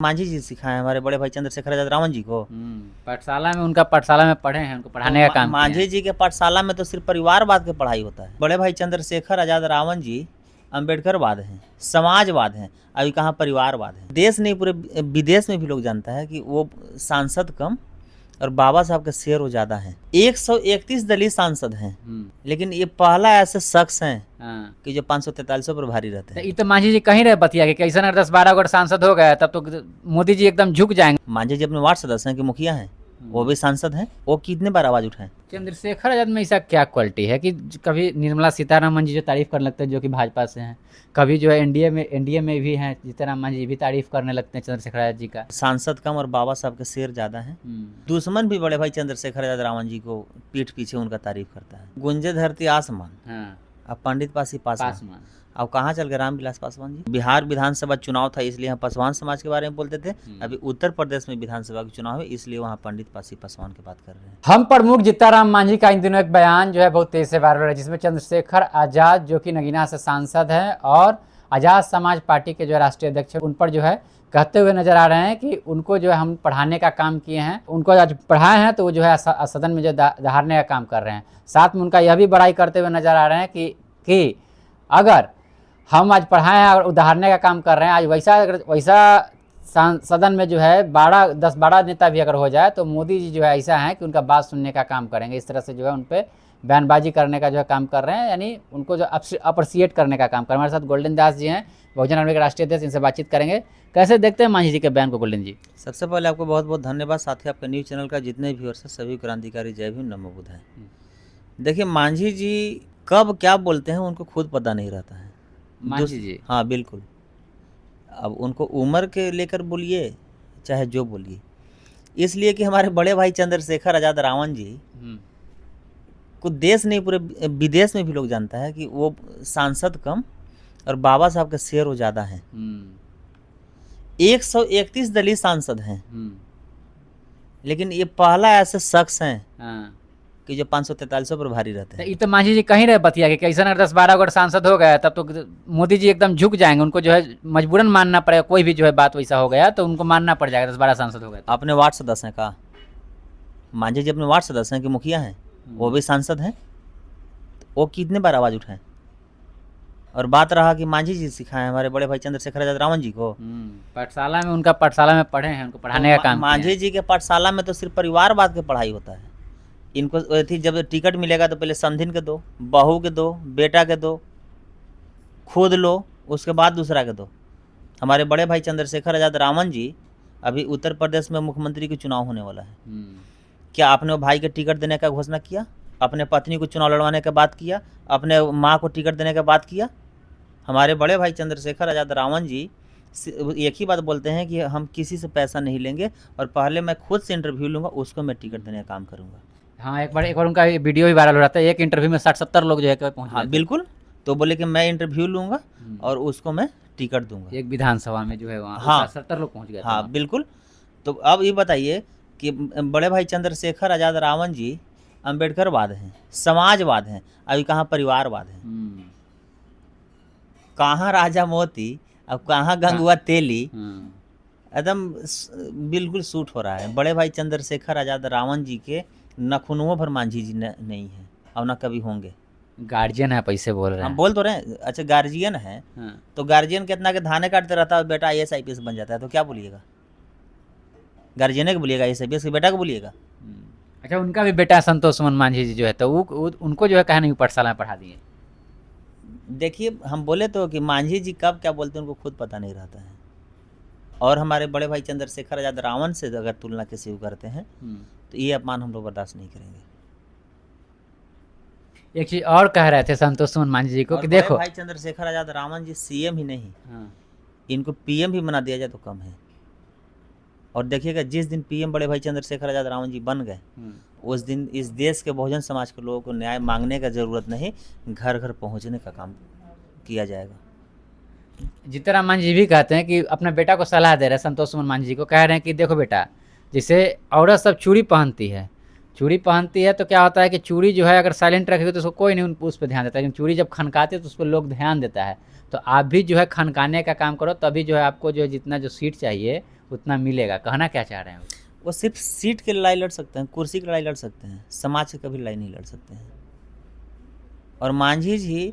मांझी जी सिखाए हमारे बड़े भाई चंद्रशेखर आजाद रावण जी को। पाठशाला में उनका पाठशाला में पढ़े हैं, उनको पढ़ाने का काम किए मांझी हैं। जी के पाठशाला में तो सिर्फ परिवारवाद की पढ़ाई होता है। बड़े भाई चंद्रशेखर आजाद रावण जी अम्बेडकरवाद हैं, समाजवाद हैं, अभी कहाँ परिवारवाद है। देश नहीं पूरे विदेश में भी लोग जानता है कि वो सांसद कम और बाबा साहब का शेर वो ज्यादा है। 131 दलित सांसद हैं, लेकिन ये पहला ऐसे शख्स हैं कि जो 543 पर भारी रहते हैं। ये तो मांझी जी कहीं रहे बतिया कि कैसे अगर 10-12 गो सांसद हो गए तब तो मोदी जी एकदम झुक जाएंगे। मांझी जी अपने वार्ड सदस्य हैं कि मुखिया हैं, वो भी सांसद हैं, वो कितने बार आवाज उठाएं। चंद्रशेखर आजाद में ऐसा क्या क्वालिटी है कि कभी निर्मला सीतारमण जी जो तारीफ करने लगते हैं, जो कि भाजपा से हैं, कभी जो है एनडीए में भी हैं सीतारमण जी भी तारीफ करने लगते हैं चंद्रशेखर आजाद जी का। सांसद कम और बाबा साहब के शेर ज्यादा हैं। दुश्मन भी बड़े भाई चंद्रशेखर आजाद रावण जी को पीठ पीछे उनका तारीफ करता है। गुंजे धरती आसमान, अब पंडित पासी पासवान, अब कहाँ चल गए रामविलास पासवान जी। बिहार विधानसभा चुनाव था इसलिए हम पासवान समाज के बारे में बोलते थे। अभी उत्तर प्रदेश में विधानसभा के चुनाव है इसलिए वहाँ पंडित पासी पासवान की बात कर रहे हैं। हम प्रमुख जीताराम मांझी का इन दिनों एक बयान जो है बहुत तेज से वायरल है, जिसमें चंद्रशेखर आजाद जो कि नगीना से सांसद हैं और आजाद समाज पार्टी के जो राष्ट्रीय अध्यक्ष उन पर जो है कहते हुए नजर आ रहे हैं कि उनको जो है हम पढ़ाने का काम किए हैं, उनको आज पढ़ाए हैं तो वो जो है सदन में जो दहाड़ने का काम कर रहे हैं। साथ में उनका यह भी बड़ाई करते हुए नजर आ रहे हैं कि अगर हम आज पढ़ाए हैं और उदाहरने का काम कर रहे हैं, आज वैसा सदन में जो है 10-12 नेता भी अगर हो जाए तो मोदी जी जो है ऐसा है कि उनका बात सुनने का काम करेंगे। इस तरह से जो है उन पर बयानबाजी करने का जो है काम कर रहे हैं, यानी उनको जो अप्रिसिएट करने का काम कर रहे हैं। हमारे साथ गोल्डन दास जी हैं, बहुजन आर्मी के राष्ट्रीय अध्यक्ष, इनसे बातचीत करेंगे। कैसे देखते हैं मांझी जी के बयान को गोल्डन जी? सबसे पहले आपको बहुत बहुत धन्यवाद, साथ ही आपके न्यूज़ चैनल का जितने भी व्यूअर्स हैं सभी क्रांतिकारी जय भीम नमो बुद्धाय। देखिए मांझी जी कब क्या बोलते हैं उनको खुद पता नहीं रहता है। मांझी जी, हाँ बिल्कुल। अब उनको उम्र के लेकर बोलिए चाहे जो बोलिए, इसलिए कि हमारे बड़े भाई चंद्रशेखर आजाद रावण जी को देश नहीं पूरे विदेश में भी लोग जानता है कि वो सांसद कम और बाबा साहब का शेर वो ज्यादा है। 131 दलित सांसद हैं, लेकिन ये पहला ऐसे शख्स हैं कि जो 543 पर भारी रहते हैं। ये तो मांझी जी कहीं रहे बतिया कि कैसे अगर 10-12 गो सांसद हो गए तब तो मोदी जी एकदम झुक जाएंगे, उनको जो है मजबूरन मानना पड़ेगा। कोई भी जो है बात वैसा हो गया तो उनको मानना पड़ जाएगा 10-12 सांसद हो गए। अपने वार्ड सदस्य हैं कहा, मांझी जी अपने वार्ड सदस्य हैं कि मुखिया हैं, वो भी सांसद हैं, वो कितने बार आवाज उठाएं। और बात रहा कि मांझी जी सिखाए हमारे बड़े भाई चंद्रशेखर आजाद रावण जी को। पाठशाला में उनका पाठशाला में पढ़े हैं, उनको पढ़ाने का काम। मांझी जी के पाठशाला में तो सिर्फ परिवारवाद की पढ़ाई होता है। इनको थी जब टिकट मिलेगा तो पहले समधिन के दो, बहू के दो, बेटा के दो, खुद लो, उसके बाद दूसरा के दो। हमारे बड़े भाई चंद्रशेखर आजाद रावण जी अभी उत्तर प्रदेश में मुख्यमंत्री के चुनाव होने वाला है। क्या आपने वो भाई के टिकट देने का घोषणा किया? अपने पत्नी को चुनाव लड़वाने के बात किया? अपने माँ को टिकट देने के बात किया? हमारे बड़े भाई चंद्रशेखर आजाद रावण जी एक ही बात बोलते हैं कि हम किसी से पैसा नहीं लेंगे और पहले मैं खुद से इंटरव्यू लूंगा, उसको मैं टिकट देने का काम करूंगा। हाँ, एक बार उनका वीडियो भी वायरल हो रहा था, एक इंटरव्यू में 60-70 लोग जो है पहुंच। हाँ बिल्कुल, तो बोले कि मैं इंटरव्यू लूंगा और उसको मैं टिकट दूंगा। एक विधानसभा में जो है वहाँ हाँ 70 लोग पहुंच गए। हाँ बिल्कुल। तो अब ये बताइए कि बड़े भाई चंद्रशेखर आजाद रावण जी अम्बेडकरवाद हैं, समाजवाद हैं, अभी कहाँ परिवारवाद है। कहाँ राजा मोती, अब कहाँ गंगुआ तेली, एकदम बिल्कुल सूट हो रहा है। बड़े भाई चंद्रशेखर आजाद रावण जी के नखुनुओं भर मांझी जी नहीं है और न कभी होंगे। गार्जियन है, पैसे बोल रहे हैं। हम बोल तो रहे हैं। अच्छा गार्जियन है तो गार्जियन कितना के धाने काटते रहता है, बेटा IAS IPS बन जाता है, तो क्या बोलिएगा? गार्जियन को बोलिएगा IAS IPS के बेटा को बोलिएगा? अच्छा, उनका भी बेटा संतोष सुमन मांझी जी जो है तो उनको जो है कहा नहीं पाठशाला में पढ़ा दिए। देखिए हम बोले तो कि मांझी जी कब क्या बोलते हैं उनको खुद पता नहीं रहता है। और हमारे बड़े भाई चंद्रशेखर आजाद रावण से अगर तुलना किसी को करते हैं तो ये अपमान हम लोग बर्दाश्त नहीं करेंगे। एक चीज और कह रहे थे संतोष सुमन मांझी जी को कि देखो भाई चंद्रशेखर आजाद रावण जी CM ही नहीं, इनको PM भी बना दिया जाए तो कम है। और देखिएगा जिस दिन PM बड़े भाई चंद्रशेखर आजाद रावण जी बन गए उस दिन इस देश के बहुजन समाज के लोगों को न्याय मांगने का जरूरत नहीं, घर घर पहुंचने का काम किया जाएगा। जीतराम मांझी जी भी कहते हैं कि अपने बेटा को सलाह दे रहे हैं, संतोष सुमन मांझी जी को कह रहे हैं कि देखो बेटा, जैसे औरत सब चूड़ी पहनती है तो क्या होता है कि चूड़ी जो है अगर साइलेंट रखेगी तो उसको कोई नहीं उस पर ध्यान देता है, लेकिन चूड़ी जब खनकाती है तो उस पर लोग ध्यान देता है। तो आप भी जो है खनकाने का काम करो, तभी जो है आपको जो है जितना जो सीट चाहिए उतना मिलेगा, कहना क्या चाह रहे हैं वो सिर्फ सीट के लड़ाई लड़ सकते हैं, कुर्सी की लड़ाई लड़ सकते हैं, समाज की कभी लड़ाई नहीं लड़ सकते हैं। और मांझी जी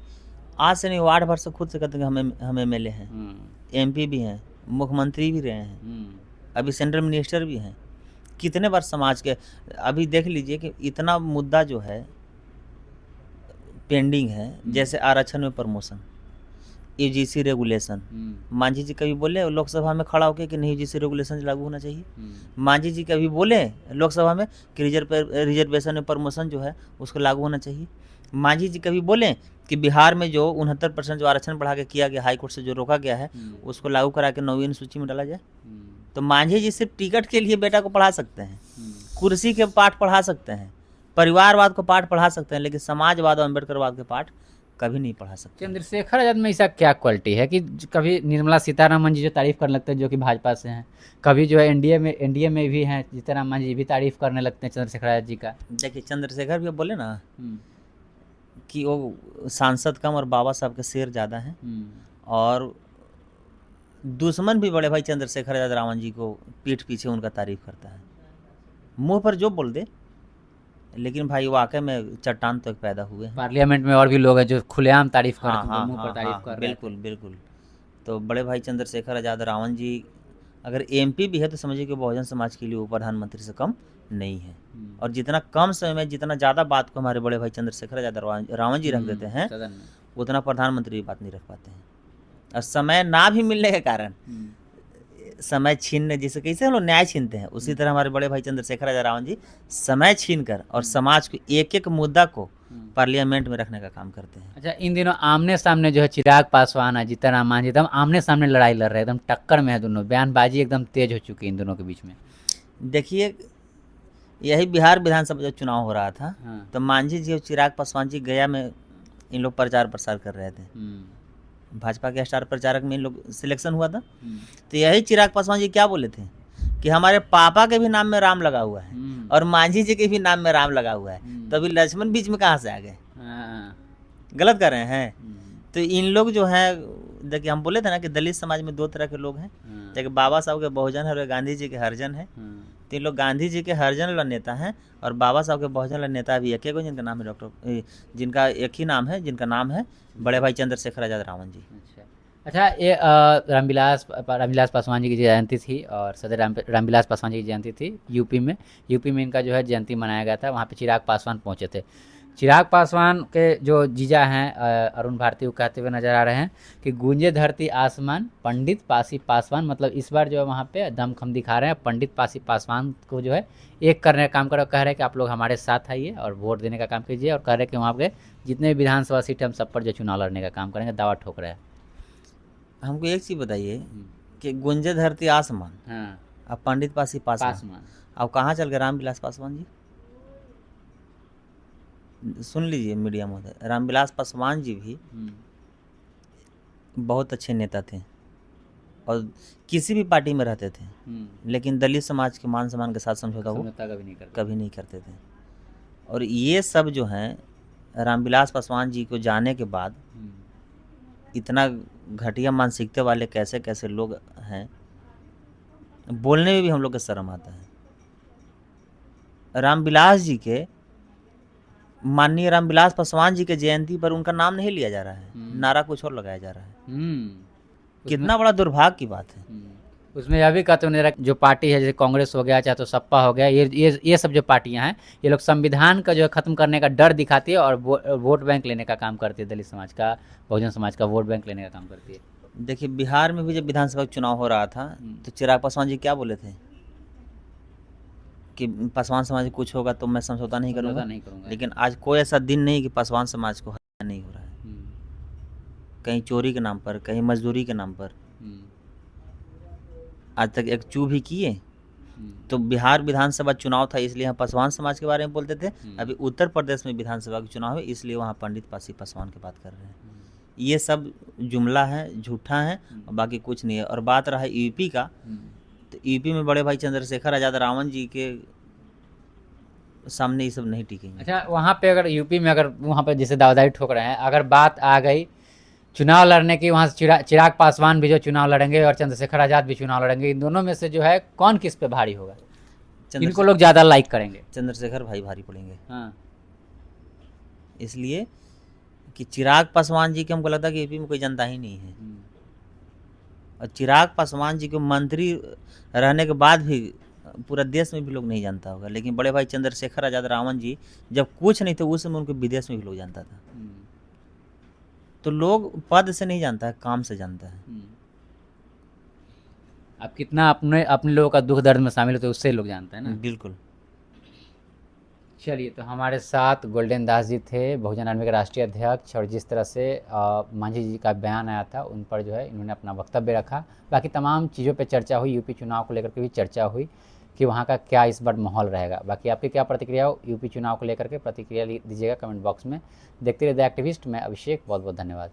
आज से नहीं, वार्ड भर से खुद से कहते हैं कि हम एमएलए हैं, एमपी भी हैं, मुख्यमंत्री भी रहे हैं, अभी सेंट्रल मिनिस्टर भी हैं। कितने बार समाज के, अभी देख लीजिए कि इतना मुद्दा जो है पेंडिंग है, जैसे आरक्षण में प्रमोशन, यूजीसी रेगुलेशन, मांझी जी कभी बोले लोकसभा में खड़ा होकर कि नहीं यूजीसी रेगुलेशन लागू होना चाहिए? मांझी जी कभी बोले लोकसभा में कि रिजर्वेशन में प्रमोशन जो है उसको लागू होना चाहिए? मांझी जी कभी बोले कि बिहार में जो 69% जो आरक्षण बढ़ा के किया गया, हाईकोर्ट से जो रोका गया है, उसको लागू करा के 9वीं सूची में डाला जाए? तो मांझी जी सिर्फ टिकट के लिए बेटा को पढ़ा सकते हैं, कुर्सी के पाठ पढ़ा सकते हैं, परिवारवाद को पाठ पढ़ा सकते हैं, लेकिन समाजवाद और अम्बेडकरवाद के पाठ कभी नहीं पढ़ा सकते। चंद्रशेखर आजाद में ऐसा क्या क्वालिटी है कि कभी निर्मला सीतारमन जी जो तारीफ करने लगते हैं, जो कि भाजपा से हैं, कभी जो है एनडीए में भी हैं सीतारमन जी भी तारीफ करने लगते हैं चंद्रशेखर आजाद जी का। देखिए चंद्रशेखर भी बोले ना कि वो सांसद कम और बाबा साहब के शेर ज़्यादा हैं, और दुश्मन भी बड़े भाई चंद्रशेखर आजाद रावण जी को पीठ पीछे उनका तारीफ करता है, मुंह पर जो बोल दे, लेकिन भाई वाकई में चट्टान तो एक पैदा हुए हैं। पार्लियामेंट में और भी लोग हैं जो खुलेआम तारीफ कर रहे हैं, हाँ मुंह पर तारीफ कर रहे हैं। बिल्कुल बिल्कुल। तो बड़े भाई चंद्रशेखर आजाद रावण जी अगर एमपी भी है तो समझिए कि बहुजन समाज के लिए वो प्रधानमंत्री से कम नहीं है। और जितना कम समय में जितना ज़्यादा बात को हमारे बड़े भाई चंद्रशेखर आजाद रावण जी रख देते हैं, उतना प्रधानमंत्री बात नहीं रख पाते हैं। और समय ना भी मिलने के कारण समय छीनने, जिसे कैसे हम लोग न्याय छीनते हैं, उसी तरह हमारे बड़े भाई चंद्रशेखर आजाद रावण जी समय छीन कर और समाज को एक एक मुद्दा को पार्लियामेंट में रखने का काम करते हैं। अच्छा, इन दिनों आमने सामने जो है चिराग पासवान है, जीतन राम मांझी, एकदम आमने सामने लड़ाई लड़ रहे हैं, एकदम टक्कर में है दोनों, बयानबाजी एकदम तेज हो चुकी है इन दोनों के बीच में। देखिए यही बिहार विधानसभा जो चुनाव हो रहा था, तो मांझी जी और चिराग पासवान जी गया में इन लोग प्रचार प्रसार कर रहे थे, भाजपा के स्टार प्रचारक में इन लोग सिलेक्शन हुआ था। तो यही चिराग पासवान जी क्या बोले थे कि हमारे पापा के भी नाम में राम लगा हुआ है और मांझी जी के भी नाम में राम लगा हुआ है, तो अभी लक्ष्मण बीच में कहाँ से आ गए? गलत कर रहे हैं। तो इन लोग जो है, देखिए हम बोले थे ना कि दलित समाज में दो तरह के लोग हैं, एक बाबा साहब के बहुजन है और गांधी जी के हरिजन है। तो इन लोग गांधी जी के हरिजन नेता हैं और बाबा साहब के बहुजन नेता भी एक ही, जिनका नाम है जिनका एक ही नाम है, जिनका नाम है बड़े भाई चंद्रशेखर आजाद रावण जी। अच्छा, ये रामविलास पासवान जी की जयंती थी और सदर रामविलास पासवान जी की जयंती थी यूपी में इनका जो है जयंती मनाया गया था। वहाँ पे चिराग पासवान पहुँचे थे। चिराग पासवान के जो जीजा हैं अरुण भारती, वो कहते हुए नजर आ रहे हैं कि गूंजे धरती आसमान पंडित पासी पासवान, मतलब इस बार जो है वहाँ पे दमखम दिखा रहे हैं, पंडित पासी पासवान को जो है एक करने का काम करो, कह रहे हैं कि आप लोग हमारे साथ आइए और वोट देने का काम कीजिए, और कह रहे हैं कि वहाँ पे जितने भी विधानसभा सीट हम सब पर जो चुनाव लड़ने का काम करेंगे, दावा ठोक रहे हैं। हमको एक चीज़ बताइए कि गूंजे धरती आसमान, अब पंडित पासी पासवान, अब कहाँ चल गए रामविलास पासवान जी? सुन लीजिए मीडिया महोदय, रामविलास पासवान जी भी बहुत अच्छे नेता थे और किसी भी पार्टी में रहते थे, लेकिन दलित समाज के मान सम्मान के साथ समझौता वो कभी नहीं करते थे। और ये सब जो हैं रामविलास पासवान जी को जाने के बाद इतना घटिया मानसिकता वाले कैसे कैसे लोग हैं, बोलने में भी हम लोग को शर्म आता है। रामविलास जी के, माननीय रामविलास पासवान जी के जयंती पर उनका नाम नहीं लिया जा रहा है, नारा कुछ और लगाया जा रहा है। कितना बड़ा दुर्भाग्य की बात है। उसमें यह भी कहते हैं जो पार्टी है, जैसे कांग्रेस हो गया, चाहे तो सपा हो गया, ये सब जो पार्टियां हैं, ये लोग संविधान का जो है खत्म करने का डर दिखाती है और वोट बैंक लेने का काम करती है, दलित समाज का, बहुजन समाज का वोट बैंक लेने का काम करती है। देखिए बिहार में भी जब विधानसभा चुनाव हो रहा था तो चिराग पासवान जी क्या बोले थे कि पासवान समाज कुछ होगा तो मैं समझौता नहीं करूँगा। लेकिन आज कोई ऐसा दिन नहीं कि पासवान समाज को हत्या नहीं हो रहा है, कहीं चोरी के नाम पर, कहीं मजदूरी के नाम पर। आज तक एक चू भी किए। तो बिहार विधानसभा चुनाव था इसलिए हम पासवान समाज के बारे में बोलते थे। अभी उत्तर प्रदेश में विधानसभा का चुनाव है इसलिए वहाँ पंडित पासी पासवान की बात कर रहे हैं। ये सब जुमला है, झूठा है और बाकी कुछ नहीं है। और बात रहा यूपी का, तो यूपी में बड़े भाई चंद्रशेखर आजाद रावण जी के सामने ये सब नहीं टिकेंगे। अच्छा, वहाँ पे अगर यूपी में अगर वहाँ पे जैसे दावेदारी ठोक रहे हैं, अगर बात आ गई चुनाव लड़ने की वहाँ से चिराग पासवान भी जो चुनाव लड़ेंगे और चंद्रशेखर आज़ाद भी चुनाव लड़ेंगे, इन दोनों में से जो है कौन किस पे भारी होगा, इनको लोग ज़्यादा लाइक करेंगे? चंद्रशेखर भाई भारी पड़ेंगे। हाँ। इसलिए कि चिराग पासवान जी के हमको लगता है कि यूपी में कोई जनता ही नहीं है, और चिराग पासवान जी को मंत्री रहने के बाद भी पूरा देश में भी लोग नहीं जानता होगा, लेकिन बड़े भाई चंद्रशेखर आज़ाद रावण जी जब कुछ नहीं थे उस समय उनको विदेश में भी लोग जानता था। तो लोग पद से नहीं जानता है, काम से जानता है। आप कितना अपने अपने लोगों का दुख दर्द में शामिल होते हैं उससे लोग जानते हैं ना। बिल्कुल। चलिए, तो हमारे साथ गोल्डन दास जी थे, बहुजन आर्मी के राष्ट्रीय अध्यक्ष, और जिस तरह से मांझी जी का बयान आया था उन पर जो है इन्होंने अपना वक्तव्य रखा। बाकी तमाम चीज़ों पे चर्चा हुई, यूपी चुनाव को लेकर के भी चर्चा हुई कि वहाँ का क्या इस बार माहौल रहेगा। बाकी आपकी क्या प्रतिक्रिया हो यूपी चुनाव को लेकर के, प्रतिक्रिया दीजिएगा कमेंट बॉक्स में। देखते रहिए द एक्टिविस्ट, मैं अभिषेक, बहुत बहुत धन्यवाद।